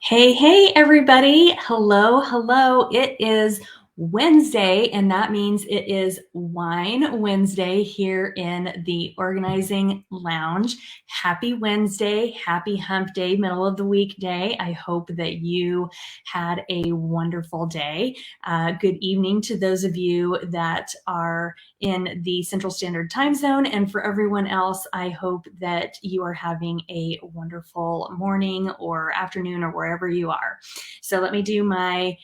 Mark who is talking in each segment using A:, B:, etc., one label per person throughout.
A: Hey, everybody. Hello, hello. It is Wednesday, and that means it is Wine Wednesday here in the Organizing Lounge. Happy Wednesday, happy hump day, middle of the week day. I hope that you had a wonderful day. Good evening to those of you that are in the Central Standard Time Zone. And for everyone else, I hope that you are having a wonderful morning or afternoon or wherever you are. So let me do my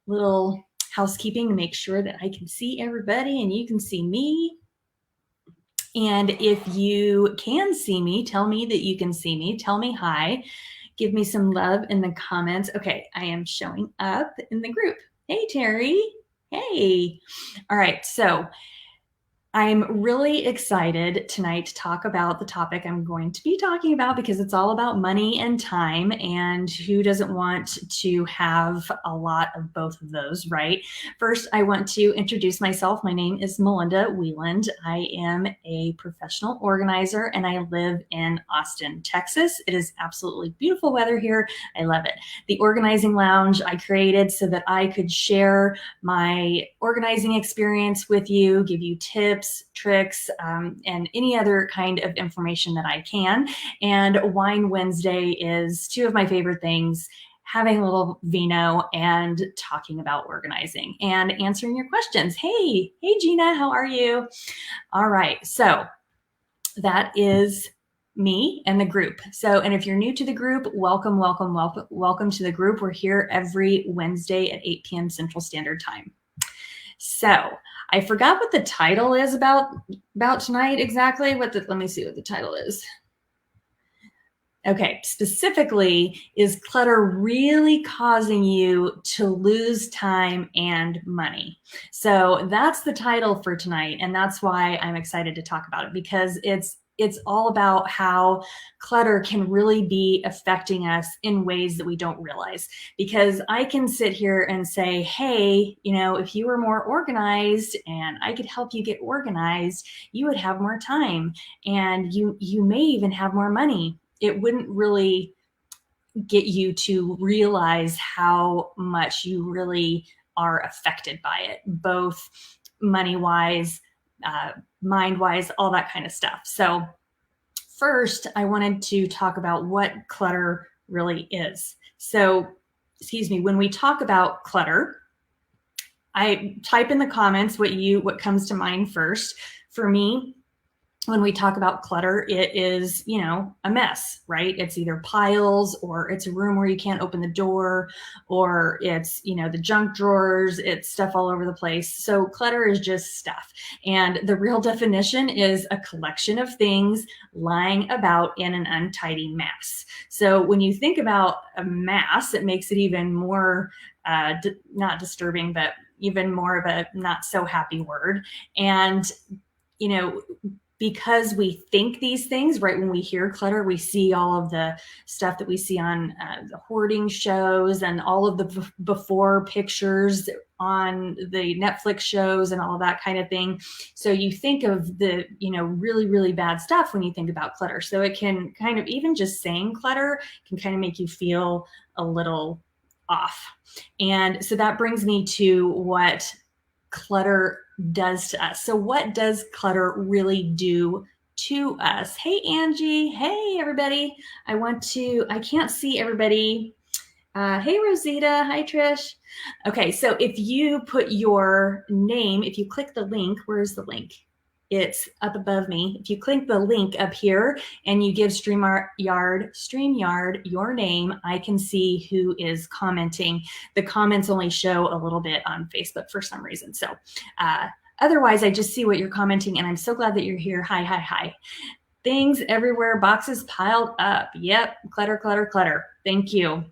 A: little housekeeping to make sure that I can see everybody and you can see me. And if you can see me, tell me that you can see me. Tell me hi. Give me some love in the comments. Okay, I am showing up in the group. Hey, Terry. Hey. All right, so I'm really excited tonight to talk about the topic I'm going to be talking about because it's all about money and time, and who doesn't want to have a lot of both of those, right? First, I want to introduce myself. My name is Melinda Wieland. I am a professional organizer and I live in Austin, Texas. It is absolutely beautiful weather here. I love it. The Organizing Lounge I created so that I could share my organizing experience with you, give you tips, tricks, and any other kind of information that I can. And Wine Wednesday is two of my favorite things: having a little vino and talking about organizing and answering your questions. Hey, Gina, how are you? All right, so that is me and the group. So, and if you're new to the group, welcome to the group. We're here every Wednesday at 8 p.m. Central Standard Time. So I forgot what the title is about tonight exactly. Let me see what the title is. Okay, specifically, is clutter really causing you to lose time and money? So that's the title for tonight, and that's why I'm excited to talk about it, because it's all about how clutter can really be affecting us in ways that we don't realize. Because I can sit here and say, hey, if you were more organized and I could help you get organized, you would have more time and you may even have more money. It wouldn't really get you to realize how much you really are affected by it, both money-wise, mind-wise, all that kind of stuff. So first, I wanted to talk about what clutter really is. So, when we talk about clutter, I type in the comments what comes to mind first. For me, when we talk about clutter, it is, a mess, right? It's either piles, or it's a room where you can't open the door, or it's, the junk drawers, it's stuff all over the place. So clutter is just stuff. And the real definition is a collection of things lying about in an untidy mass. So when you think about a mass, it makes it even more, not disturbing, but even more of a not so happy word. And, because we think these things, right? When we hear clutter, we see all of the stuff that we see on the hoarding shows and all of the before pictures on the Netflix shows and all that kind of thing. So you think of the, really, really bad stuff when you think about clutter. So it can kind of, even just saying clutter can kind of make you feel a little off. And so that brings me to what clutter does to us. So what does clutter really do to us? Hey, Angie. Hey, everybody. I can't see everybody. Hey, Rosita. Hi, Trish. Okay, so if you put your name, if you click the link, where's the link? It's up above me. If you click the link up here and you give StreamYard your name, I can see who is commenting. The comments only show a little bit on Facebook for some reason. So otherwise, I just see what you're commenting, and I'm so glad that you're here. Hi. Things everywhere, boxes piled up. Yep, clutter. Thank you.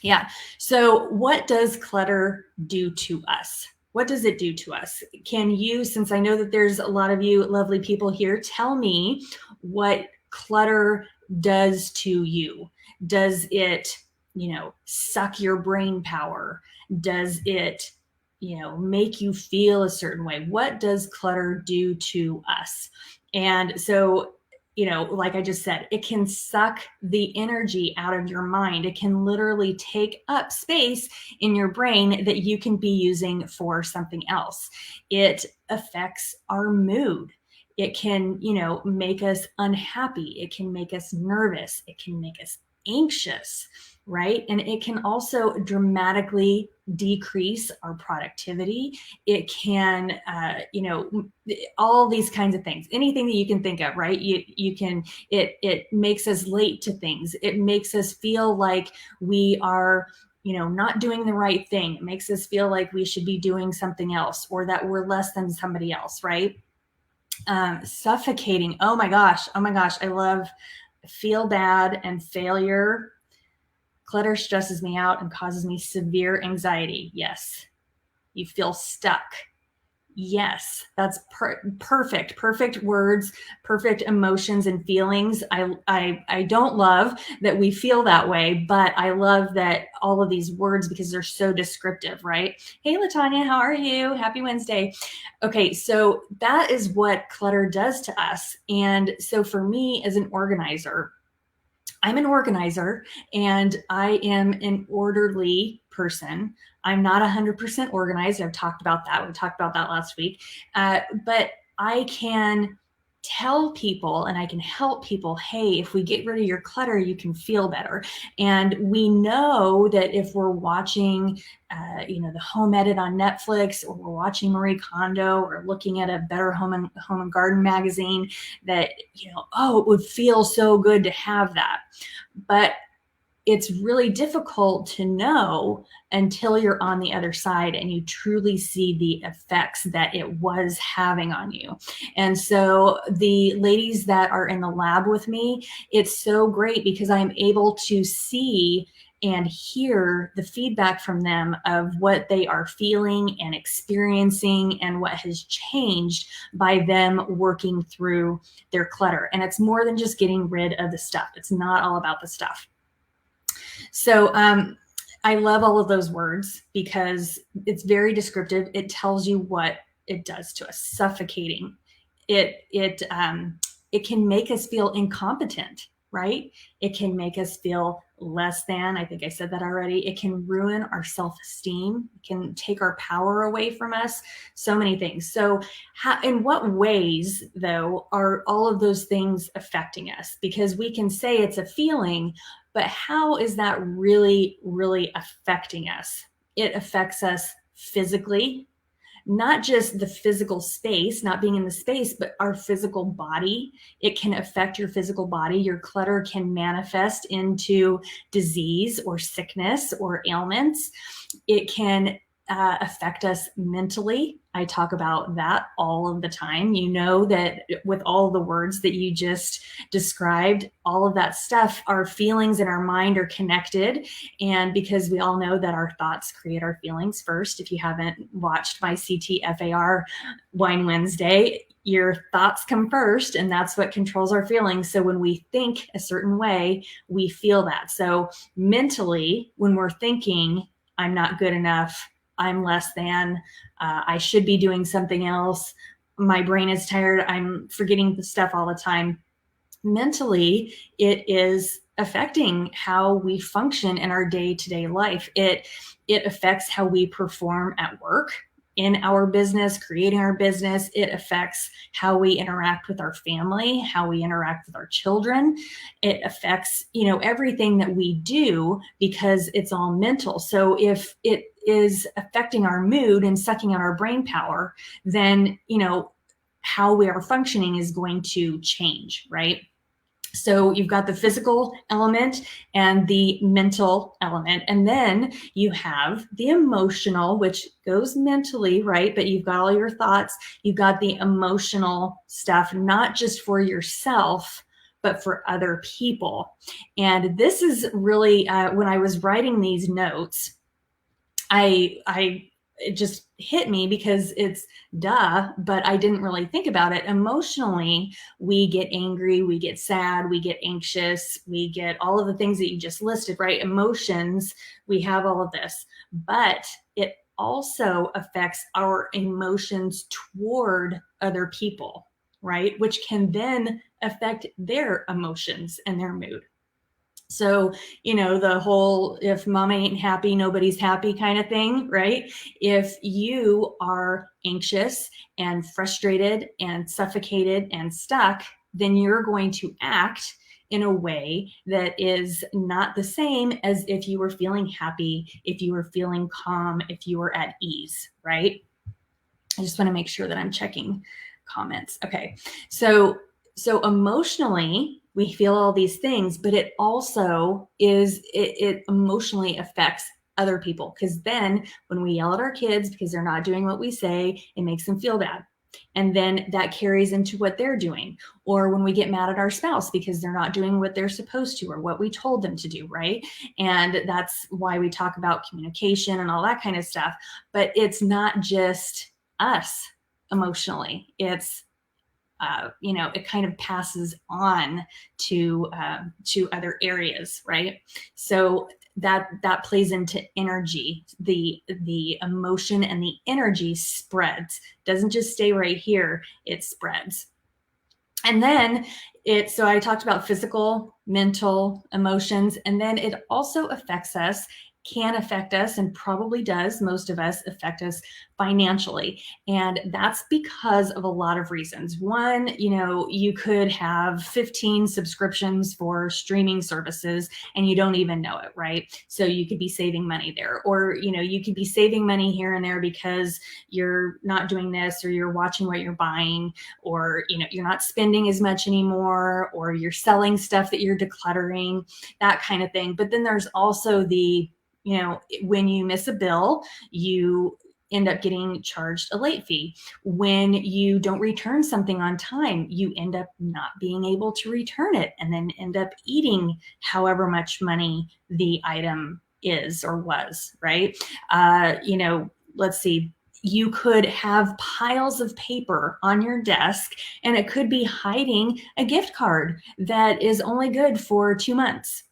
A: Yeah. So what does clutter do to us? What does it do to us? Can you, since I know that there's a lot of you lovely people here, tell me what clutter does to you? Does it, suck your brain power? Does it, make you feel a certain way? What does clutter do to us? And so like I just said, it can suck the energy out of your mind. It can literally take up space in your brain that you can be using for something else. It affects our mood. It can, make us unhappy. It can make us nervous. It can make us anxious, right? And it can also dramatically decrease our productivity. It can, all these kinds of things, anything that you can think of, right? It makes us late to things. It makes us feel like we are, not doing the right thing. It makes us feel like we should be doing something else, or that we're less than somebody else, right? Suffocating. Oh my gosh. I love feel bad and failure. Clutter stresses me out and causes me severe anxiety. Yes. You feel stuck. Yes, that's perfect words, perfect emotions and feelings. I don't love that we feel that way, but I love that all of these words, because they're so descriptive, right? Hey, Latanya, how are you? Happy Wednesday. Okay, so that is what clutter does to us. And so for me as an organizer, I'm an organizer and I am an orderly person. I'm not 100% organized. I've talked about that. We talked about that last week. But I can tell people and I can help people, hey, if we get rid of your clutter, you can feel better. And we know that if we're watching, the home edit on Netflix, or we're watching Marie Kondo, or looking at a Better Home and Garden magazine, that, oh, it would feel so good to have that. But it's really difficult to know until you're on the other side and you truly see the effects that it was having on you. And so the ladies that are in the lab with me, it's so great because I'm able to see and hear the feedback from them of what they are feeling and experiencing and what has changed by them working through their clutter. And it's more than just getting rid of the stuff. It's not all about the stuff. So I love all of those words because it's very descriptive. It tells you what it does to us. Suffocating. It can make us feel incompetent, right? It can make us feel less than. I think I said that already. It can ruin our self-esteem. It can take our power away from us. So many things. So in what ways, though, are all of those things affecting us? Because we can say it's a feeling, but how is that really, really affecting us? It affects us physically, not just the physical space, not being in the space, but our physical body. It can affect your physical body. Your clutter can manifest into disease or sickness or ailments. It can affect us mentally. I talk about that all of the time. You know that with all the words that you just described, all of that stuff, our feelings and our mind are connected. And because we all know that our thoughts create our feelings first, if you haven't watched my CTFAR Wine Wednesday, your thoughts come first, and that's what controls our feelings. So when we think a certain way, we feel that. So mentally, when we're thinking, I'm not good enough, I'm less than, I should be doing something else, my brain is tired, I'm forgetting the stuff all the time. Mentally, it is affecting how we function in our day-to-day life. It affects how we perform at work, in our business, creating our business. It affects how we interact with our family, how we interact with our children. It affects, everything that we do because it's all mental. So if it is affecting our mood and sucking out our brain power, then, how we are functioning is going to change, right? So you've got the physical element and the mental element. And then you have the emotional, which goes mentally, right? But you've got all your thoughts. You've got the emotional stuff, not just for yourself, but for other people. And this is really, when I was writing these notes, it just hit me because it's duh, but I didn't really think about it. Emotionally, we get angry, we get sad, we get anxious, we get all of the things that you just listed, right? Emotions, we have all of this, but it also affects our emotions toward other people, right? Which can then affect their emotions and their mood. So, the whole if mama ain't happy, nobody's happy kind of thing, right? If you are anxious and frustrated and suffocated and stuck, then you're going to act in a way that is not the same as if you were feeling happy, if you were feeling calm, if you were at ease, right? I just want to make sure that I'm checking comments. Okay. So emotionally, we feel all these things, but it also it emotionally affects other people, because then when we yell at our kids because they're not doing what we say, it makes them feel bad. And then that carries into what they're doing. Or when we get mad at our spouse because they're not doing what they're supposed to or what we told them to do, right? And that's why we talk about communication and all that kind of stuff. But it's not just us emotionally. It's it kind of passes on to other areas, right? So that plays into energy. The emotion and the energy spreads. Doesn't just stay right here. It spreads. And then so I talked about physical, mental, emotions, and then it also can affect us, and probably does, most of us, affect us financially. And that's because of a lot of reasons. One, you could have 15 subscriptions for streaming services and you don't even know it, right? So you could be saving money there. Or, you could be saving money here and there because you're not doing this, or you're watching what you're buying, or you're not spending as much anymore, or you're selling stuff that you're decluttering, that kind of thing. But then there's also the when you miss a bill, you end up getting charged a late fee. When you don't return something on time, you end up not being able to return it, and then end up eating however much money the item is or was, right? Let's see, you could have piles of paper on your desk, and it could be hiding a gift card that is only good for 2 months.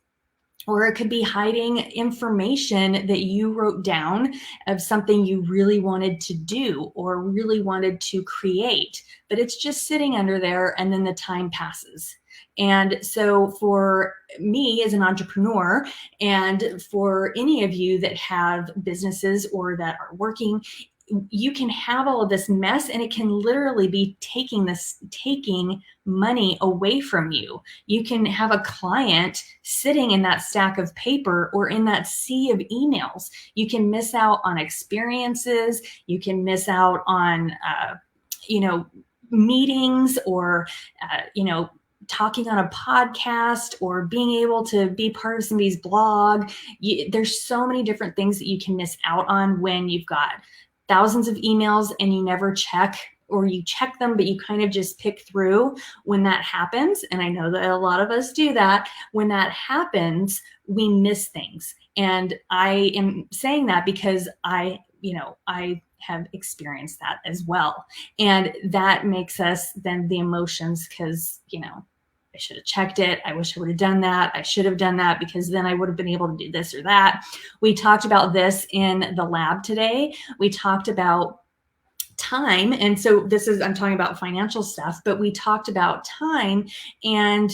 A: Or it could be hiding information that you wrote down of something you really wanted to do or really wanted to create, but it's just sitting under there, and then the time passes. And so for me as an entrepreneur, and for any of you that have businesses or that are working, you can have all of this mess, and it can literally be taking money away from you. You can have a client sitting in that stack of paper or in that sea of emails. You can miss out on experiences. You can miss out on, meetings, or, talking on a podcast, or being able to be part of somebody's blog. There's so many different things that you can miss out on when you've got thousands of emails and you never check, or you check them, but you kind of just pick through. When that happens, and I know that a lot of us do that, when that happens, we miss things. And I am saying that because I have experienced that as well. And that makes us then the emotions, because, I should have checked it. I wish I would have done that. I should have done that, because then I would have been able to do this or that. We talked about this in the lab today. We talked about time. And so I'm talking about financial stuff, but we talked about time, and,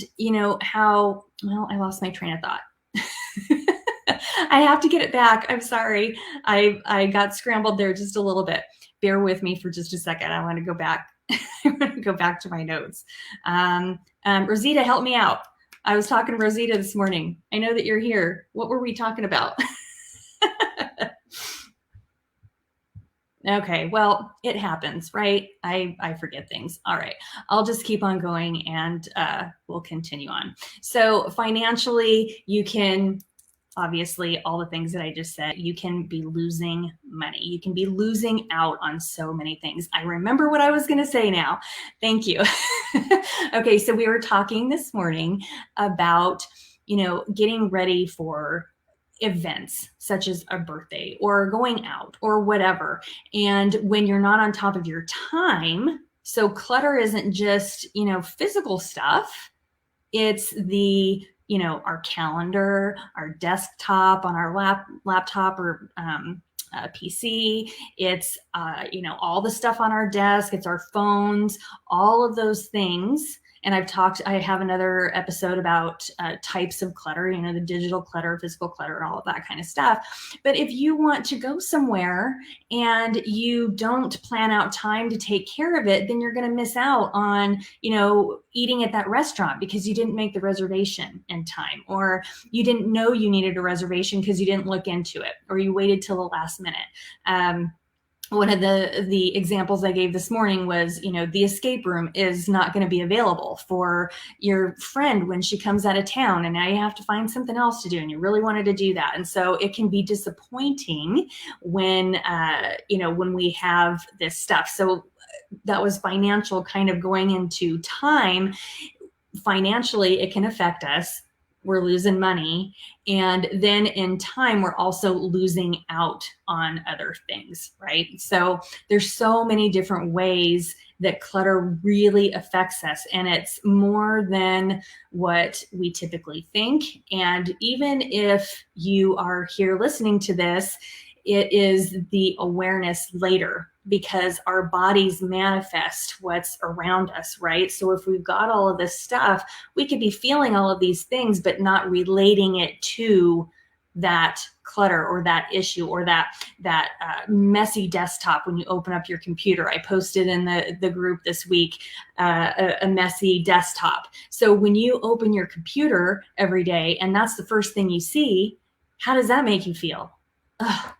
A: how, I lost my train of thought. I have to get it back. I'm sorry. I got scrambled there just a little bit. Bear with me for just a second. I want to go back. I want to go back to my notes. Rosita, help me out. I was talking to Rosita this morning. I know that you're here. What were we talking about? Okay, well, it happens, right? I forget things. All right, I'll just keep on going, and we'll continue on. So financially, you can, obviously, all the things that I just said, you can be losing money. You can be losing out on so many things. I remember what I was going to say now. Thank you. Okay, so we were talking this morning about, getting ready for events such as a birthday or going out or whatever. And when you're not on top of your time, so clutter isn't just, physical stuff. It's the, our calendar, our desktop on our laptop or PC. It's, all the stuff on our desk. It's our phones, all of those things. And I have another episode about types of clutter, the digital clutter, physical clutter, and all of that kind of stuff. But if you want to go somewhere and you don't plan out time to take care of it, then you're going to miss out on, eating at that restaurant because you didn't make the reservation in time, or you didn't know you needed a reservation because you didn't look into it, or you waited till the last minute. One of the examples I gave this morning was, the escape room is not going to be available for your friend when she comes out of town, and now you have to find something else to do, and you really wanted to do that. And so it can be disappointing when we have this stuff. So that was financial, kind of going into time. Financially, it can affect us. We're losing money. And then in time, we're also losing out on other things, right? So there's so many different ways that clutter really affects us. And it's more than what we typically think. And even if you are here listening to this, it is the awareness later, because our bodies manifest what's around us, right? So if we've got all of this stuff, we could be feeling all of these things, but not relating it to that clutter or that issue or that messy desktop when you open up your computer. I posted in the group this week a messy desktop. So when you open your computer every day and that's the first thing you see, how does that make you feel? Ugh.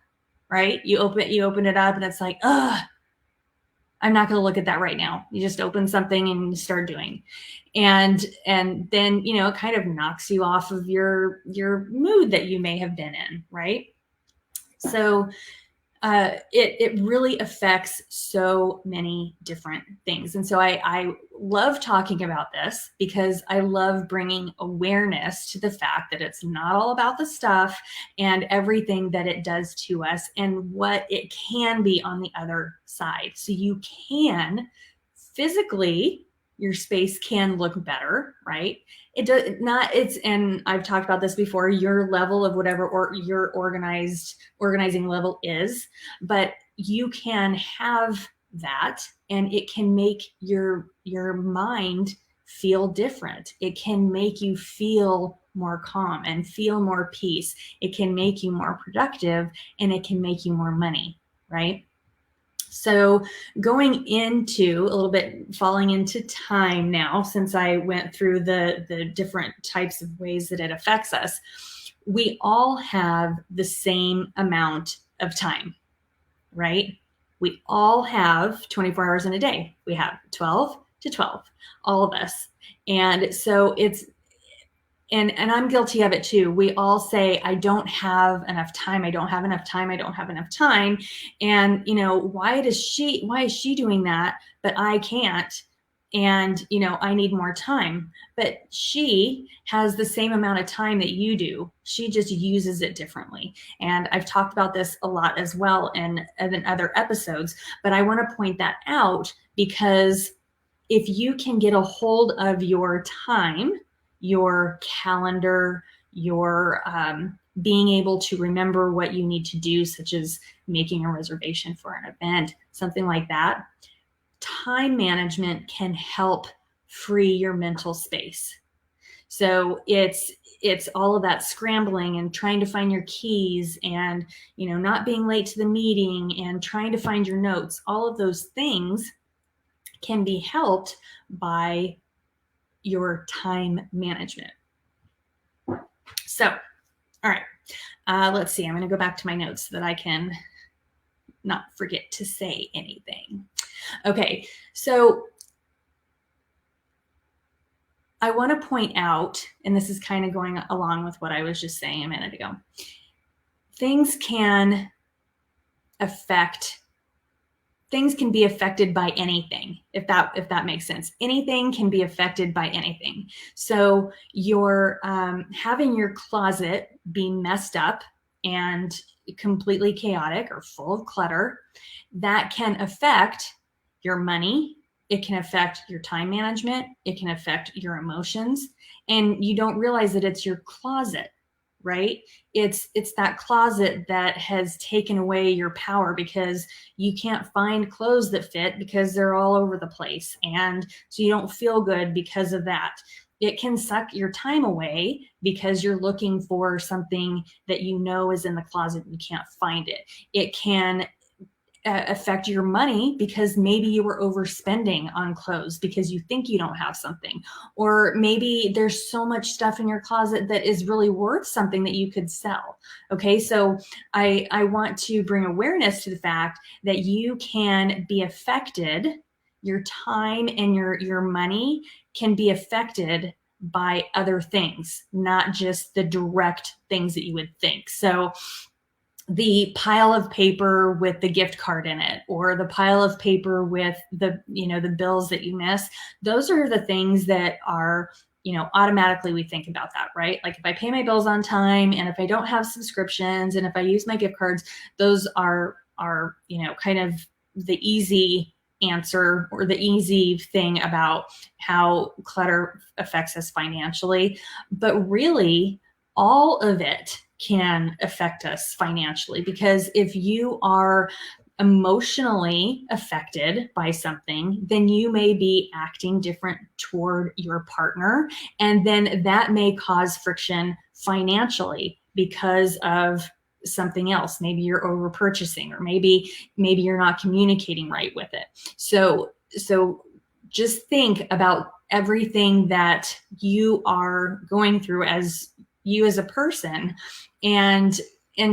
A: Right? You open it up and it's like, I'm not going to look at that right now. You just open something and you start doing. And then, it kind of knocks you off of your mood that you may have been in, right? So it really affects so many different things. And so I love talking about this because I love bringing awareness to the fact that it's not all about the stuff and everything that it does to us and what it can be on the other side. So you can physically, your space can look better, right? It does not, and I've talked about this before, your level of whatever or your organizing level is, but you can have that and it can make your mind feel different. It can make you feel more calm and feel more peace. It can make you more productive and it can make you more money, right? So going into a little bit, falling into time now, since I went through the different types of ways that it affects us, we all have the same amount of time, right? We all have 24 hours in a day. We have 12 to 12, all of us. And so and I'm guilty of it too. We all say, I don't have enough time. I don't have enough time. I don't have enough time. And, why is she doing that, but I can't? And, I need more time. But she has the same amount of time that you do. She just uses it differently. And I've talked about this a lot as well in other episodes, but I want to point that out because if you can get a hold of your time, your calendar, your being able to remember what you need to do, such as making a reservation for an event, something like that. Time management can help free your mental space. So it's all of that scrambling and trying to find your keys and, not being late to the meeting and trying to find your notes. All of those things can be helped by your time management. So, all right, let's see. I'm going to go back to my notes so that I can not forget to say anything. Okay, so I want to point out, and this is kind of going along with what I was just saying a minute ago, things can be affected by anything, if that makes sense. Anything can be affected by anything. So your having your closet be messed up and completely chaotic or full of clutter, that can affect your money. It can affect your time management. It can affect your emotions. And you don't realize that it's your closet, right? It's that closet that has taken away your power because you can't find clothes that fit because they're all over the place. And so you don't feel good because of that. It can suck your time away because you're looking for something that you know is in the closet and you can't find it. It can affect your money because maybe you were overspending on clothes because you think you don't have something, or maybe there's so much stuff in your closet that is really worth something that you could sell. Okay, so I want to bring awareness to the fact that you can be affected. Your time and your money can be affected by other things, not just the direct things that you would think. So the pile of paper with the gift card in it, or the pile of paper with the bills that you miss, those are the things that are, automatically we think about that, right? Like if I pay my bills on time, and if I don't have subscriptions, and if I use my gift cards, those are kind of the easy answer, or the easy thing about how clutter affects us financially. But really, all of it can affect us financially, because if you are emotionally affected by something, then you may be acting different toward your partner, and then that may cause friction financially because of something else. Maybe you're over purchasing, or maybe you're not communicating right with it. So just think about everything that you are going through as you as a person, and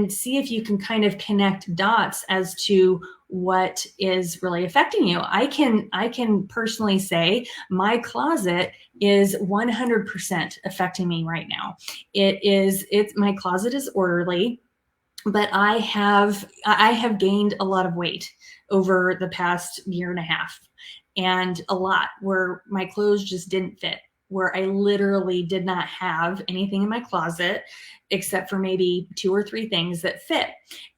A: see if you can kind of connect dots as to what is really affecting you. I can personally say my closet is 100% affecting me right now. My closet is orderly, but I have gained a lot of weight over the past year and a half, and a lot where my clothes just didn't fit, where I literally did not have anything in my closet except for maybe 2 or 3 things that fit.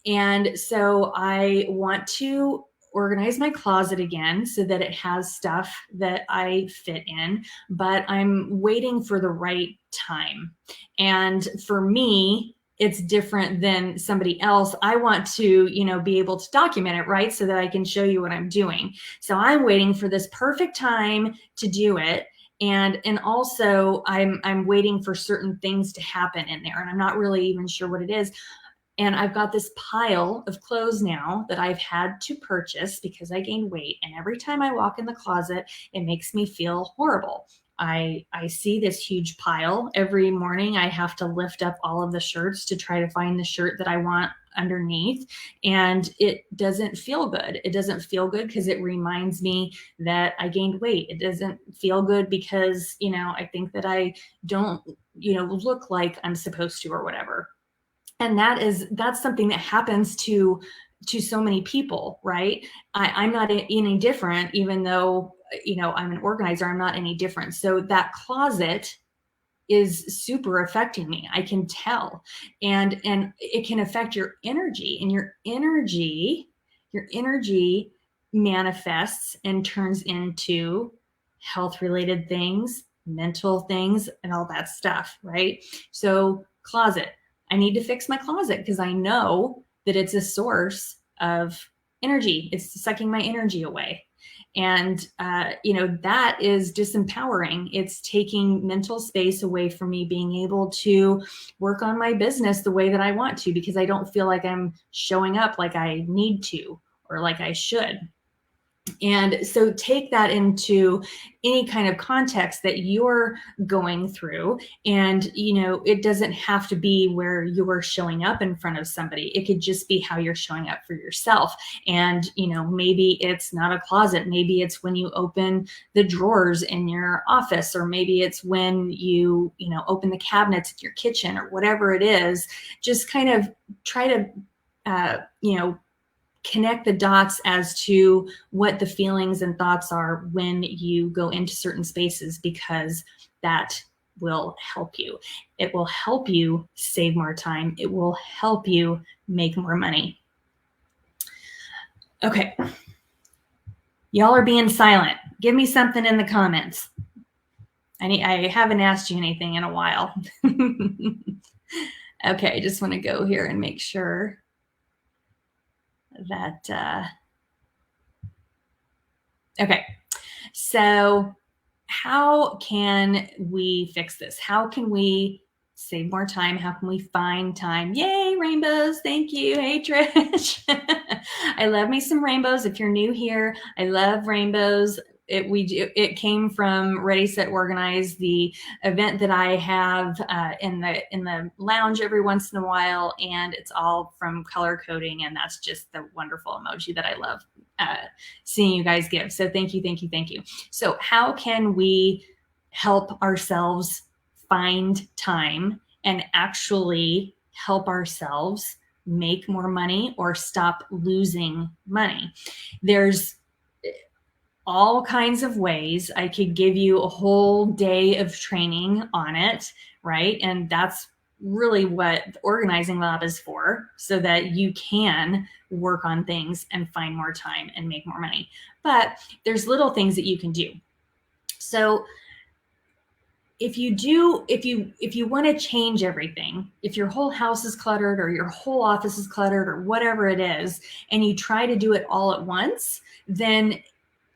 A: And so I want to organize my closet again so that it has stuff that I fit in, but I'm waiting for the right time. And for me, it's different than somebody else. I want to, be able to document it, right? So that I can show you what I'm doing. So I'm waiting for this perfect time to do it. And also I'm waiting for certain things to happen in there, and I'm not really even sure what it is. And I've got this pile of clothes now that I've had to purchase because I gained weight. And every time I walk in the closet, it makes me feel horrible. I see this huge pile. Every morning I have to lift up all of the shirts to try to find the shirt that I want underneath. And it doesn't feel good. It doesn't feel good because it reminds me that I gained weight. It doesn't feel good because, I think that I don't, look like I'm supposed to, or whatever. And that's something that happens to so many people, right? I'm not any different, even though, I'm an organizer, I'm not any different. So that closet is super affecting me. I can tell. And it can affect your energy, and your energy manifests and turns into health related things, mental things, and all that stuff, right? So closet, I need to fix my closet because I know that it's a source of energy. It's sucking my energy away. And, that is disempowering. It's taking mental space away from me being able to work on my business the way that I want to, because I don't feel like I'm showing up like I need to, or like I should. And so take that into any kind of context that you're going through. And, it doesn't have to be where you're showing up in front of somebody. It could just be how you're showing up for yourself. And, maybe it's not a closet. Maybe it's when you open the drawers in your office, or maybe it's when you, open the cabinets in your kitchen, or whatever it is. Just kind of try to, connect the dots as to what the feelings and thoughts are when you go into certain spaces, because that will help you. It will help you save more time. It will help you make more money. Okay. Y'all are being silent. Give me something in the comments. I haven't asked you anything in a while. Okay, just want to go here and make sure that, okay. So how can we fix this? How can we save more time? How can we find time? Yay, rainbows. Thank you. Hey, Trish. I love me some rainbows. If you're new here, I love rainbows. It came from Ready Set Organize, the event that I have in the lounge every once in a while, and it's all from color coding, and that's just the wonderful emoji that I love uh, seeing you guys give. So thank you, thank you, thank you. So how can we help ourselves find time and actually help ourselves make more money or stop losing money? There's all kinds of ways. I could give you a whole day of training on it, right? And that's really what the organizing lab is for, so that you can work on things and find more time and make more money. But there's little things that you can do. So if you want to change everything, if your whole house is cluttered or your whole office is cluttered or whatever it is, and you try to do it all at once, then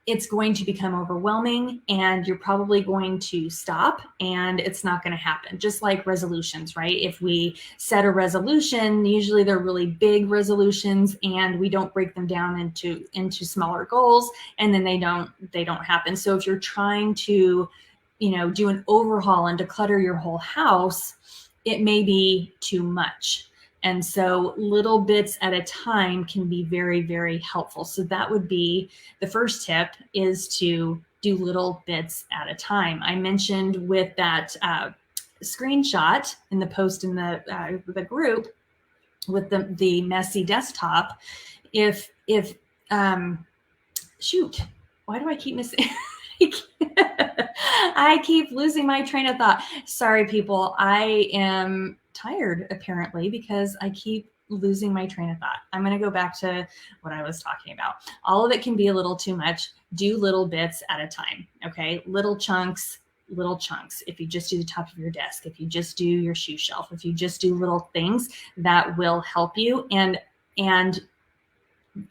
A: it's going to become overwhelming and you're probably going to stop and it's not going to happen. Just like resolutions, right? If we set a resolution, usually they're really big resolutions and we don't break them down into smaller goals, and then they don't happen. So if you're trying to, do an overhaul and declutter your whole house, it may be too much. And so little bits at a time can be very, very helpful. So that would be the first tip, is to do little bits at a time. I mentioned with that screenshot in the post in the group with the messy desktop. If shoot, why do I keep missing? I keep losing my train of thought. Sorry, people. I am tired, apparently, because I keep losing my train of thought. I'm going to go back to what I was talking about. All of it can be a little too much. Do little bits at a time. Okay. Little chunks. If you just do the top of your desk, if you just do your shoe shelf, if you just do little things, that will help you. And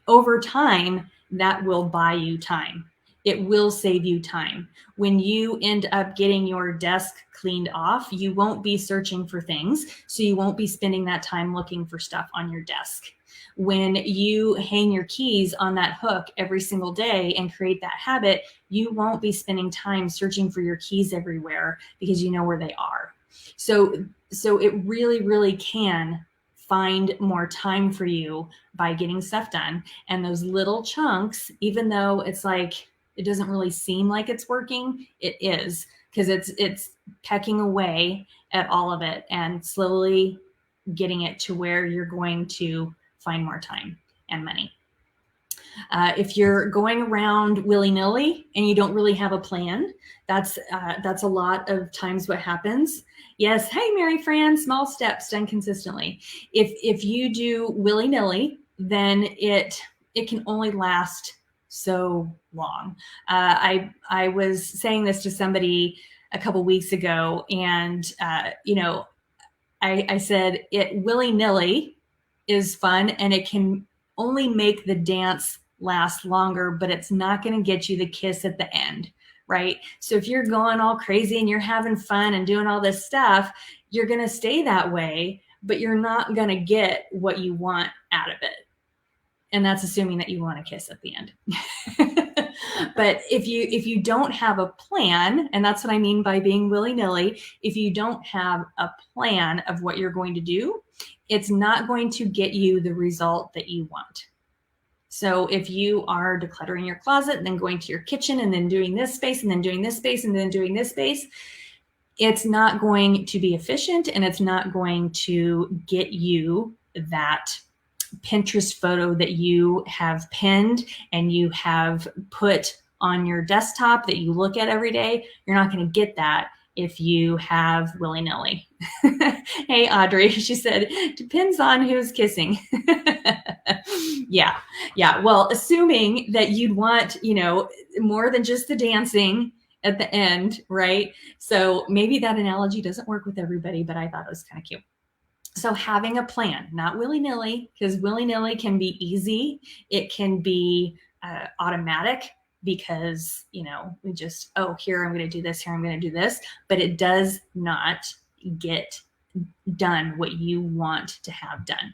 A: over time, that will buy you time. It will save you time. When you end up getting your desk cleaned off, you won't be searching for things. So you won't be spending that time looking for stuff on your desk. When you hang your keys on that hook every single day and create that habit, you won't be spending time searching for your keys everywhere because you know where they are. So it really, really can find more time for you by getting stuff done. And those little chunks, even though it's like, it doesn't really seem like it's working, it is, because it's pecking away at all of it and slowly getting it to where you're going to find more time and money. If you're going around willy-nilly and you don't really have a plan, that's a lot of times what happens. Yes, hey, Mary Fran, small steps done consistently. If you do willy-nilly, then it can only last so long. I was saying this to somebody a couple weeks ago, and I said it willy-nilly is fun and it can only make the dance last longer, but it's not going to get you the kiss at the end, right? So if you're going all crazy and you're having fun and doing all this stuff, you're going to stay that way, but you're not going to get what you want out of it. And that's assuming that you want a kiss at the end. But if you don't have a plan, and that's what I mean by being willy-nilly, if you don't have a plan of what you're going to do, it's not going to get you the result that you want. So if you are decluttering your closet and then going to your kitchen and then doing this space and then doing this space and then doing this space, it's not going to be efficient, and it's not going to get you that Pinterest photo that you have pinned and you have put on your desktop that you look at every day. You're not going to get that if you have willy-nilly. Hey, Audrey, she said, depends on who's kissing. Yeah. Well, assuming that you'd want, more than just the dancing at the end, right? So maybe that analogy doesn't work with everybody, but I thought it was kind of cute. So having a plan, not willy-nilly, because willy-nilly can be easy. It can be automatic because, we just, oh, here, I'm going to do this, here, I'm going to do this, but it does not get done what you want to have done.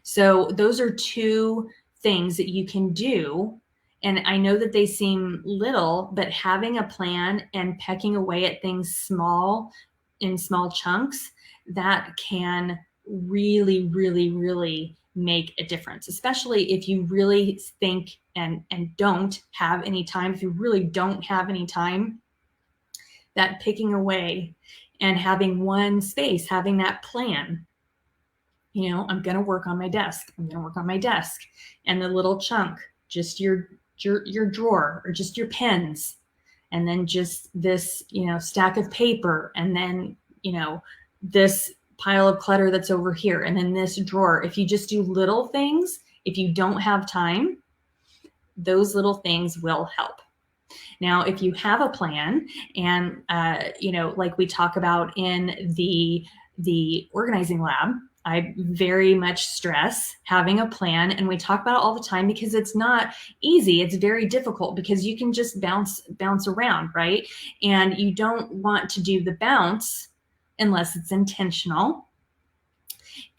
A: So those are two things that you can do. And I know that they seem little, but having a plan and pecking away at things in small chunks, that can really, really, really make a difference, especially if you really think and don't have any time. If you really don't have any time, that picking away and having one space, having that plan, I'm going to work on my desk. I'm going to work on my desk. And the little chunk, just your drawer, or just your pens, and then just this, stack of paper, and then, this pile of clutter that's over here, and then this drawer. If you just do little things, if you don't have time, those little things will help. Now, if you have a plan, and like we talk about in the organizing lab, I very much stress having a plan, and we talk about it all the time because it's not easy. It's very difficult because you can just bounce around, right? And you don't want to do the bounce unless it's intentional,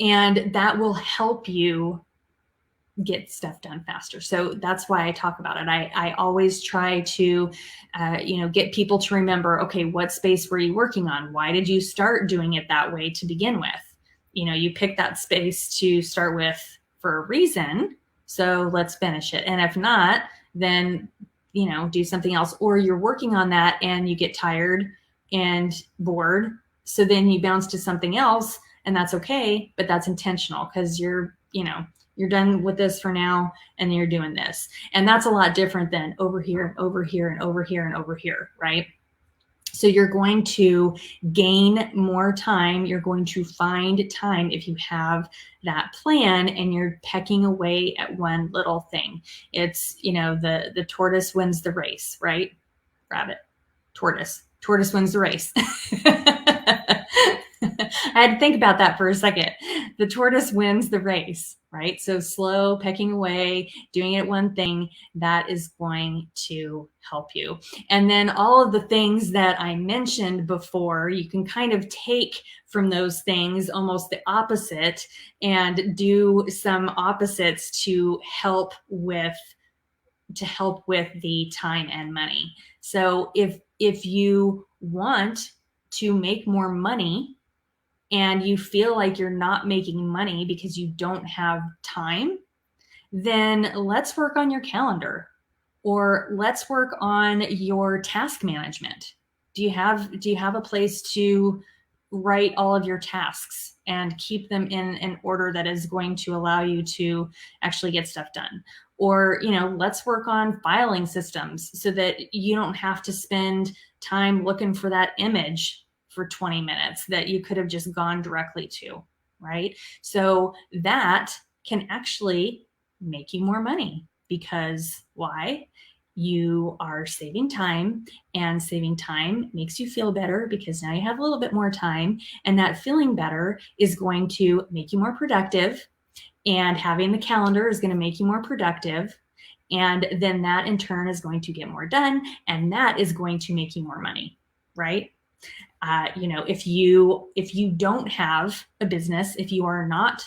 A: and that will help you get stuff done faster. So that's why I talk about it. I always try to, get people to remember, okay, what space were you working on? Why did you start doing it that way to begin with? You pick that space to start with for a reason. So let's finish it. And if not, then, do something else. Or you're working on that and you get tired and bored. So then you bounce to something else, and that's okay, but that's intentional because you're done with this for now, and you're doing this. And that's a lot different than over here and over here and over here and over here, right? So you're going to gain more time. You're going to find time if you have that plan and you're pecking away at one little thing. It's, the tortoise wins the race, right? Rabbit, tortoise wins the race. I had to think about that for a second. The tortoise wins the race, right? So slow, pecking away, doing it one thing, that is going to help you. And then all of the things that I mentioned before, you can kind of take from those things almost the opposite and do some opposites to help with the time and money. So if you want to make more money and you feel like you're not making money because you don't have time, then let's work on your calendar, or let's work on your task management. Do you have a place to write all of your tasks and keep them in an order that is going to allow you to actually get stuff done? Or, let's work on filing systems so that you don't have to spend time looking for that image for 20 minutes that you could have just gone directly to, right? So that can actually make you more money, because why? You are saving time, and saving time makes you feel better because now you have a little bit more time, and that feeling better is going to make you more productive, and having the calendar is going to make you more productive. And then that in turn is going to get more done, and that is going to make you more money, right? If you don't have a business, if you are not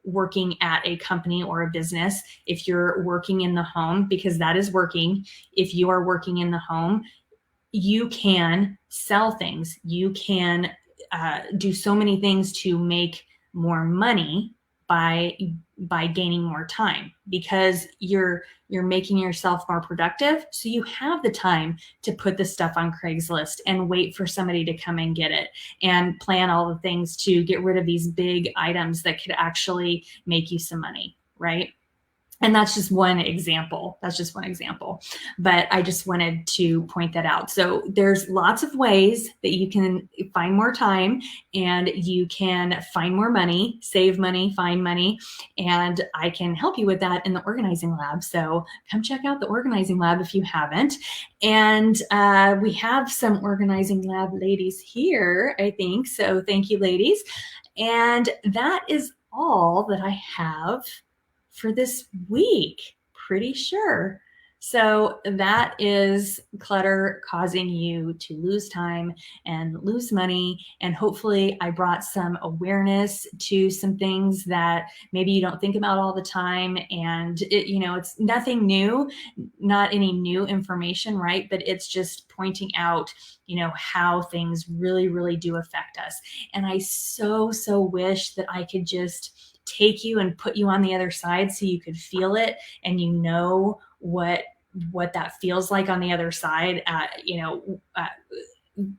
A: working at a company or a business, if you're working in the home, because that is working, if you are working in the home, you can sell things. You can do so many things to make more money by gaining more time, because you're making yourself more productive. So you have the time to put the stuff on Craigslist and wait for somebody to come and get it, and plan all the things to get rid of these big items that could actually make you some money, right? And that's just one example. That's just one example. But I just wanted to point that out. So there's lots of ways that you can find more time, and you can find more money, save money, find money. And I can help you with that in the organizing lab. So come check out the organizing lab if you haven't. And we have some organizing lab ladies here, I think. So thank you, ladies. And that is all that I have for this week, pretty sure. So that is clutter causing you to lose time and lose money. And hopefully I brought some awareness to some things that maybe you don't think about all the time. And it's nothing new, not any new information, right? But it's just pointing out, how things really, really do affect us. And I so wish that I could just take you and put you on the other side so you could feel it, and what that feels like on the other side.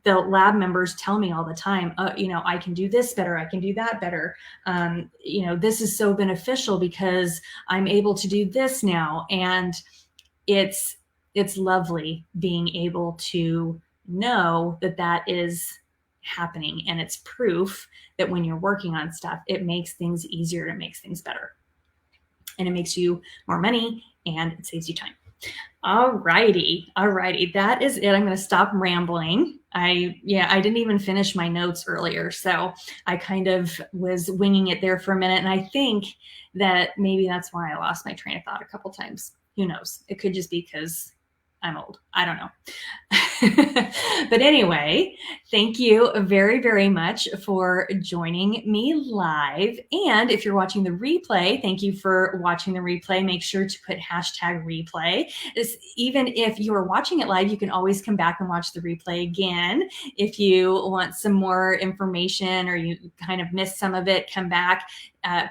A: The lab members tell me all the time, I can do this better, I can do that better. This is so beneficial because I'm able to do this now. And it's lovely being able to know that is happening, and it's proof that when you're working on stuff, it makes things easier, it makes things better, and it makes you more money, and it saves you time. All righty. That is it. I'm going to stop rambling. I didn't even finish my notes earlier, so I kind of was winging it there for a minute, and I think that maybe that's why I lost my train of thought a couple times. Who knows? It could just be because I'm old. I don't know. But anyway, thank you very, very much for joining me live. And if you're watching the replay, thank you for watching the replay. Make sure to put #replay. Even if you are watching it live, you can always come back and watch the replay again. If you want some more information or you kind of missed some of it, come back.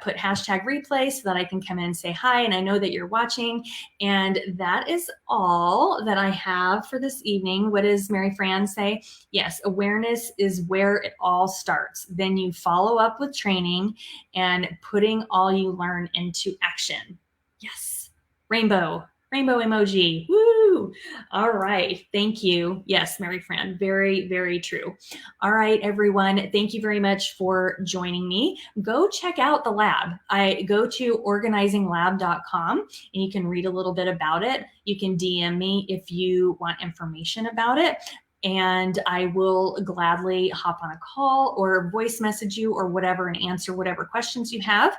A: Put #replay so that I can come in and say hi, and I know that you're watching. And that is all that I have for this evening. What does Mary Fran say? Yes, awareness is where it all starts. Then you follow up with training and putting all you learn into action. Yes, rainbow emoji. Woo! All right. Thank you. Yes, Mary Fran. Very, very true. All right, everyone. Thank you very much for joining me. Go check out the lab. I go to organizinglab.com and you can read a little bit about it. You can DM me if you want information about it, and I will gladly hop on a call or voice message you or whatever and answer whatever questions you have.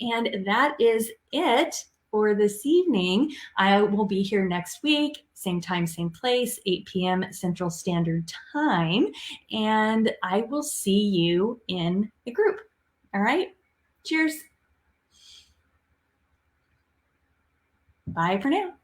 A: And that is it for this evening. I will be here next week, same time, same place, 8 p.m. Central Standard Time, and I will see you in the group. All right. Cheers. Bye for now.